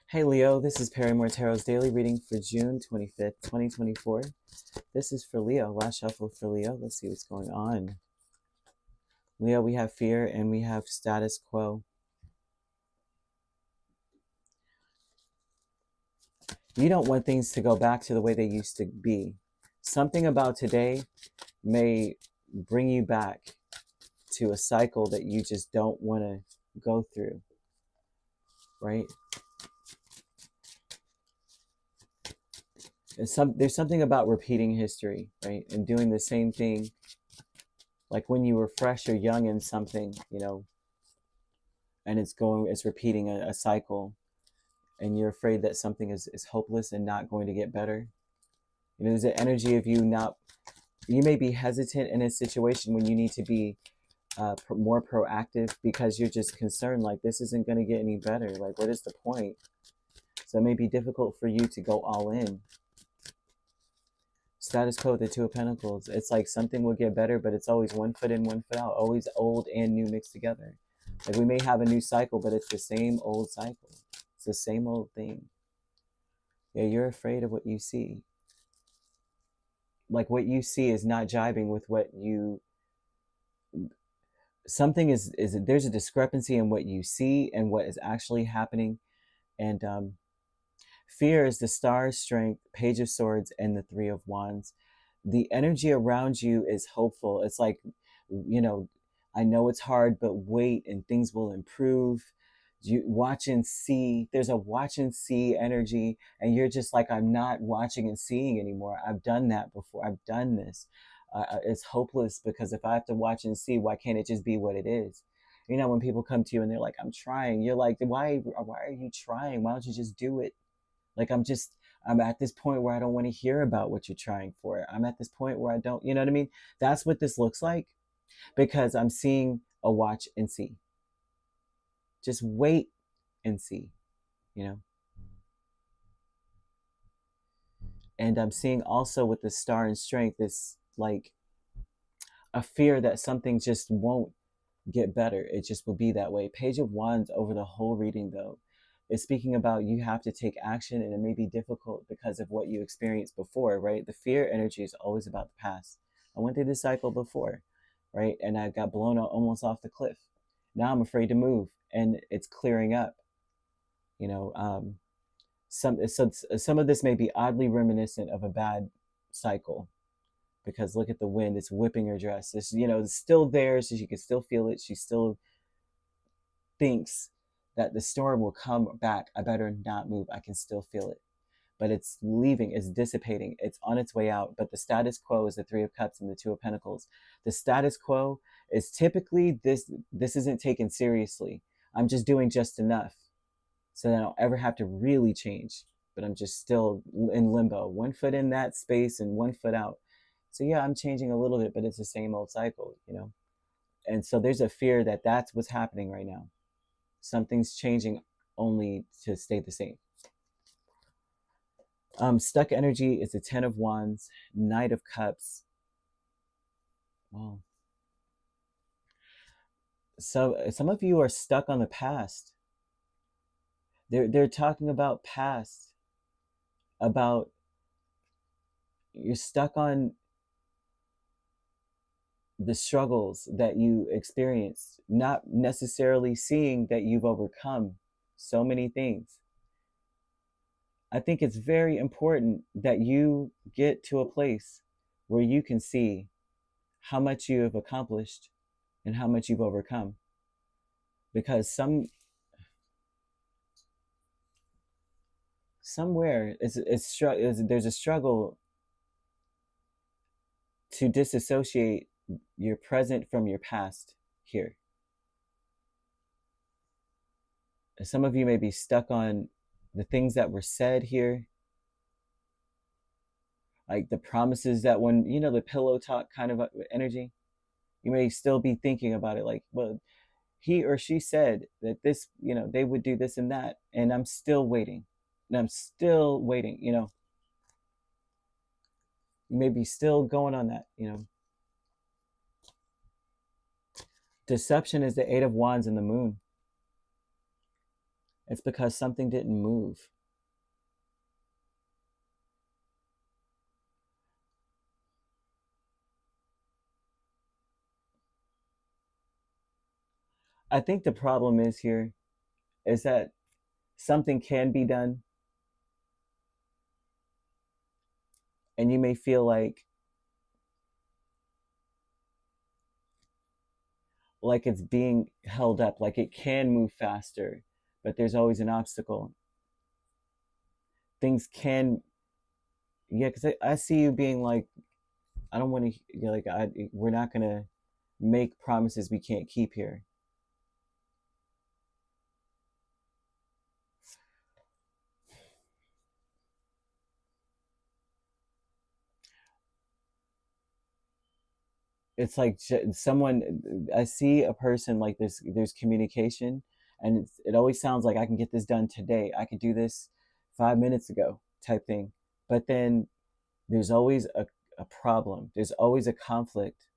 Hey Leo, this is Perrymore Tarot's daily reading for June 25th, 2024. This is for Leo, last shuffle for Leo. Let's see what's going on. Leo, we have fear and we have status quo. You don't want things to go back to the way they used to be. Something about today may bring you back to a cycle that you just don't want to go through, right? There's something about repeating history, right? And doing the same thing, like when you were fresh or young in something, and it's repeating a cycle, and you're afraid that something is hopeless and not going to get better. There's an energy of you may be hesitant in a situation when you need to be more proactive because you're just concerned, like, this isn't going to get any better. Like, what is the point? So it may be difficult for you to go all in. Status quo, the Two of Pentacles. It's like something will get better, but it's always one foot in, one foot out. Always old and new mixed together. Like, we may have a new cycle, but it's the same old cycle. It's the same old thing. Yeah, you're afraid of what you see. Like, what you see is not jiving with what you... Something there's a discrepancy in what you see and what is actually happening. And fear is the Star, Strength, Page of Swords, and the Three of Wands. The energy around you is hopeful. It's like, I know it's hard, but wait, and things will improve. You watch and see. There's a watch and see energy, and you're just like, I'm not watching and seeing anymore. I've done that before. I've done this. It's hopeless, because if I have to watch and see, why can't it just be what it is? When people come to you and they're like, I'm trying, you're like, why are you trying? Why don't you just do it? Like, I'm at this point where I don't want to hear about what you're trying for. I'm at this point where I don't, you know what I mean? That's what this looks like, because I'm seeing a watch and see. Just wait and see, And I'm seeing also with the Star and Strength, this like a fear that something just won't get better. It just will be that way. Page of Wands over the whole reading, though, is speaking about you have to take action, and it may be difficult because of what you experienced before, right? The fear energy is always about the past. I went through this cycle before, right? And I got blown out almost off the cliff. Now I'm afraid to move, and it's clearing up. Some of this may be oddly reminiscent of a bad cycle, because look at the wind, it's whipping her dress. It's still there, so she can still feel it. She still thinks that the storm will come back. I better not move. I can still feel it. But it's leaving, it's dissipating, it's on its way out. But the status quo is the Three of Cups and the Two of Pentacles. The status quo is typically this isn't taken seriously. I'm just doing just enough so that I don't ever have to really change. But I'm just still in limbo. One foot in that space and one foot out. So yeah, I'm changing a little bit, but it's the same old cycle, And so there's a fear that that's what's happening right now. Something's changing only to stay the same. Stuck energy is the Ten of Wands, Knight of Cups. Wow. So some of you are stuck on the past. They're talking about past, about you're stuck on the struggles that you experienced, not necessarily seeing that you've overcome so many things. I think it's very important that you get to a place where you can see how much you have accomplished and how much you've overcome. Because somewhere there's a struggle to disassociate your present from your past here. Some of you may be stuck on the things that were said here, like the promises that when, the pillow talk kind of energy. You may still be thinking about it like, well, he or she said that this, they would do this and that, and I'm still waiting. And I'm still waiting, You may be still going on that, Deception is the Eight of Wands and the Moon. It's because something didn't move. I think the problem is here is that something can be done, and you may feel like it's being held up, like it can move faster, but there's always an obstacle. Things can, yeah, because I see you being like, I don't want to, we're not gonna make promises we can't keep here. It's like someone, I see a person like there's communication, and it always sounds like I can get this done today, I could do this 5 minutes ago type thing, but then there's always a problem, there's always a conflict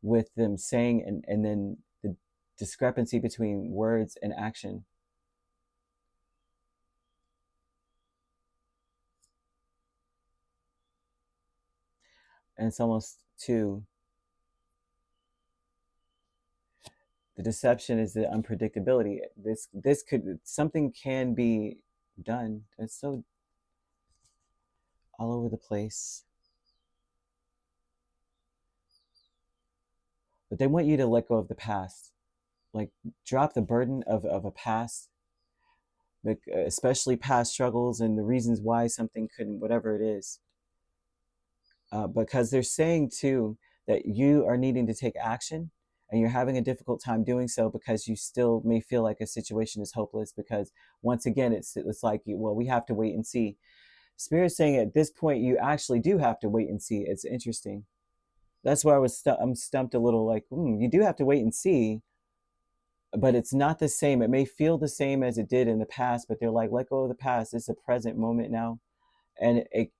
with them saying, and then the discrepancy between words and action. And it's almost too, the deception is the unpredictability. This could, something can be done. It's so all over the place. But they want you to let go of the past. Like, drop the burden of a past, like, especially past struggles and the reasons why something couldn't, whatever it is. Because they're saying too that you are needing to take action, and you're having a difficult time doing so because you still may feel like a situation is hopeless, because once again it's like, well, we have to wait and see. Spirit's saying at this point you actually do have to wait and see. It's interesting. That's why I'm stumped a little, like, you do have to wait and see, but it's not the same. It may feel the same as it did in the past, but they're like, let go of the past. It's a present moment now, and it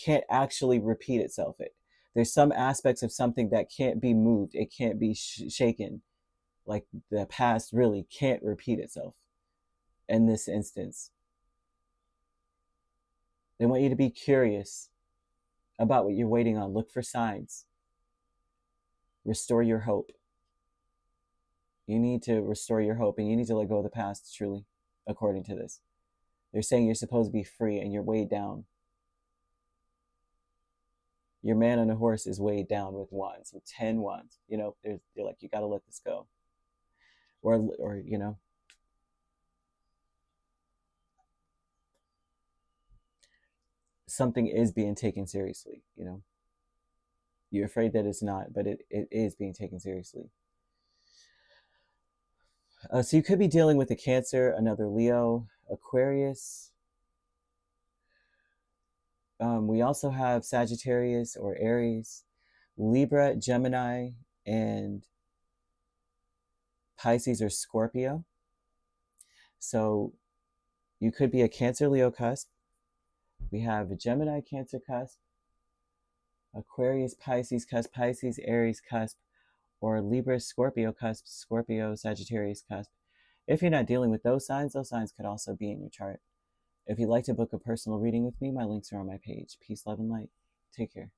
can't actually repeat itself. There's some aspects of something that can't be moved. It can't be shaken. Like, the past really can't repeat itself in this instance. They want you to be curious about what you're waiting on. Look for signs. Restore your hope. You need to restore your hope, and you need to let go of the past, truly, according to this. They're saying you're supposed to be free, and you're weighed down. Your man on a horse is weighed down with wands, with 10 wands. They're like, you got to let this go. Or something is being taken seriously. You're afraid that it's not, but it is being taken seriously. So you could be dealing with a Cancer, another Leo, Aquarius. We also have Sagittarius or Aries, Libra, Gemini, and Pisces or Scorpio. So you could be a Cancer, Leo cusp. We have a Gemini, Cancer cusp, Aquarius, Pisces cusp, Pisces, Aries cusp, or Libra, Scorpio cusp, Scorpio, Sagittarius cusp. If you're not dealing with those signs could also be in your chart. If you'd like to book a personal reading with me, my links are on my page. Peace, love, and light. Take care.